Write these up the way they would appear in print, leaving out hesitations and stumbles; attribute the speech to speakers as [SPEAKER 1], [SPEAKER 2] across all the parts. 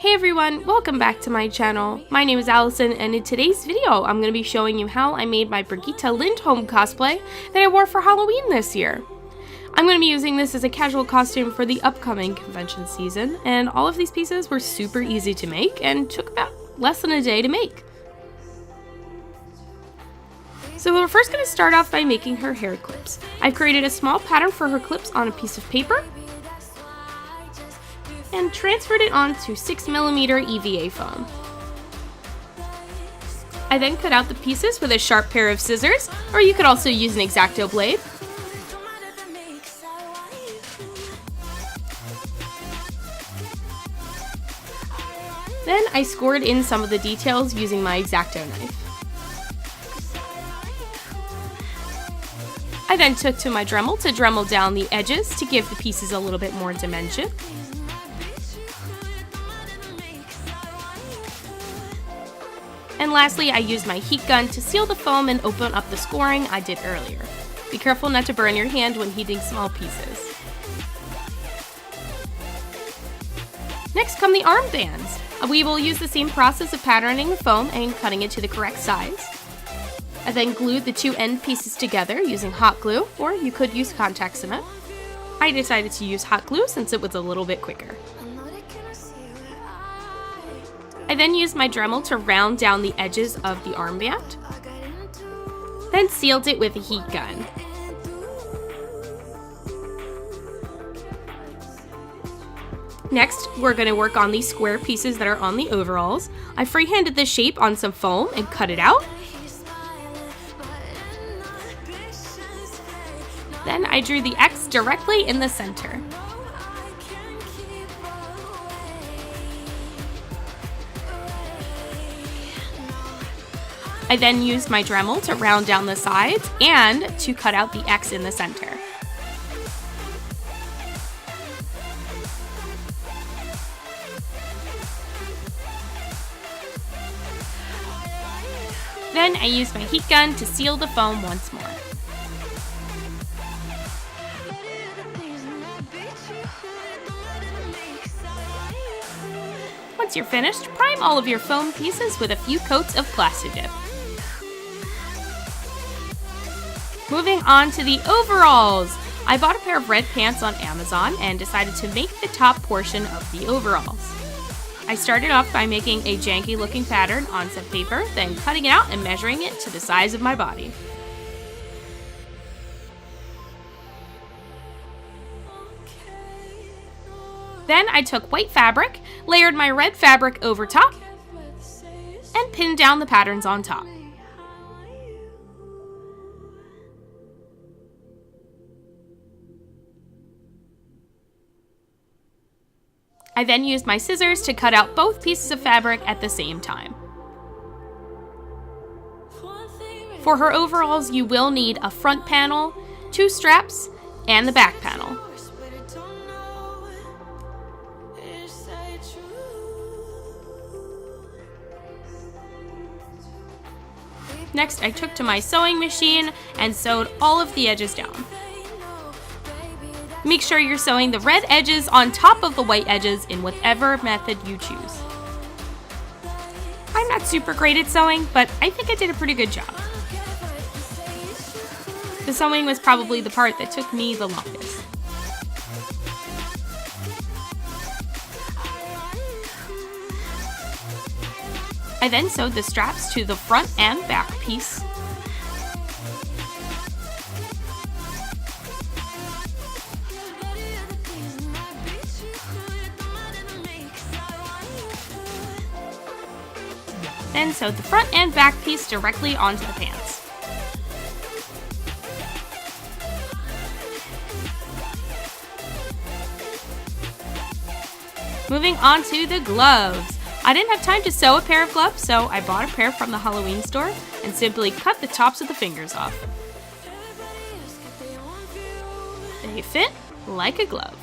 [SPEAKER 1] Hey everyone, welcome back to my channel. My name is Allison, and in today's video, I'm going to be showing you how I made my Brigitte Lindholm cosplay that I wore for Halloween this year. I'm going to be using this as a casual costume for the upcoming convention season, and all of these pieces were super easy to make and took about less than a day to make. So we're first going to start off by making her hair clips. I've created a small pattern for her clips on a piece of paper and transferred it onto 6mm EVA foam. I then cut out the pieces with a sharp pair of scissors, or you could also use an X-Acto blade. Then I scored in some of the details using my X-Acto knife. I then took to my Dremel to Dremel down the edges to give the pieces a little bit more dimension. And lastly, I used my heat gun to seal the foam and open up the scoring I did earlier. Be careful not to burn your hand when heating small pieces. Next come the armbands. We will use the same process of patterning the foam and cutting it to the correct size. I then glued the two end pieces together using hot glue, or you could use contact cement. I decided to use hot glue since it was a little bit quicker. I then used my Dremel to round down the edges of the armband, then sealed it with a heat gun. Next, we're going to work on these square pieces that are on the overalls. I freehanded the shape on some foam and cut it out. Then I drew the X directly in the center. I then used my Dremel to round down the sides and to cut out the X in the center. Then I used my heat gun to seal the foam once more. Once you're finished, prime all of your foam pieces with a few coats of Plastidip. Moving on to the overalls. I bought a pair of red pants on Amazon and decided to make the top portion of the overalls. I started off by making a janky looking pattern on some paper, then cutting it out and measuring it to the size of my body. Then I took white fabric, layered my red fabric over top, and pinned down the patterns on top. I then used my scissors to cut out both pieces of fabric at the same time. For her overalls, you will need a front panel, two straps, and the back panel. Next, I took to my sewing machine and sewed all of the edges down. Make sure you're sewing the red edges on top of the white edges in whatever method you choose. I'm not super great at sewing, but I think I did a pretty good job. The sewing was probably the part that took me the longest. I then sewed the straps to the front and back piece. Then sewed the front and back piece directly onto the pants. Moving on to the gloves. I didn't have time to sew a pair of gloves, so I bought a pair from the Halloween store and simply cut the tops of the fingers off. They fit like a glove.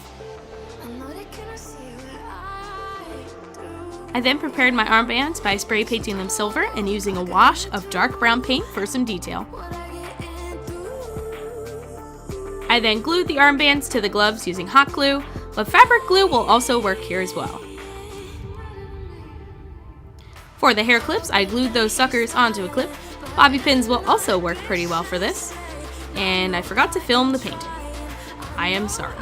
[SPEAKER 1] I then prepared my armbands by spray painting them silver and using a wash of dark brown paint for some detail. I then glued the armbands to the gloves using hot glue, but fabric glue will also work here as well. For the hair clips, I glued those suckers onto a clip. Bobby pins will also work pretty well for this. And I forgot to film the painting. I am sorry.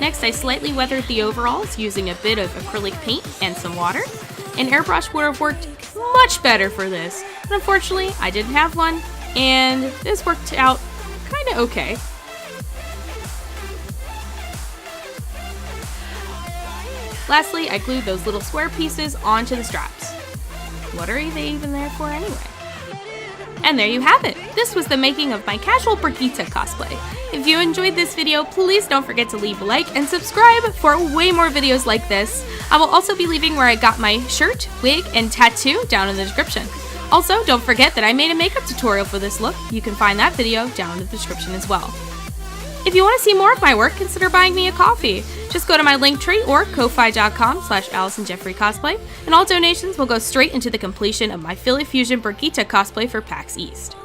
[SPEAKER 1] Next, I slightly weathered the overalls using a bit of acrylic paint and some water. An airbrush would have worked much better for this, but unfortunately I didn't have one, and this worked out kinda okay. Lastly, I glued those little square pieces onto the straps. What are they even there for anyway? And there you have it! This was the making of my casual Brigitte cosplay. If you enjoyed this video, please don't forget to leave a like and subscribe for way more videos like this. I will also be leaving where I got my shirt, wig, and tattoo down in the description. Also, don't forget that I made a makeup tutorial for this look. You can find that video down in the description as well. If you want to see more of my work, consider buying me a coffee. Just go to my Linktree or ko-fi.com/Alisonjefferycosplay, and all donations will go straight into the completion of my Philly Fusion Brigitte cosplay for PAX East.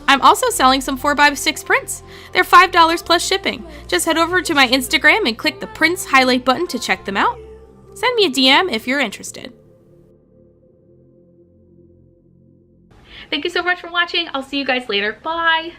[SPEAKER 1] I'm also selling some 4x6 prints. They're $5 plus shipping. Just head over to my Instagram and click the prints highlight button to check them out. Send me a DM if you're interested. Thank you so much for watching. I'll see you guys later. Bye!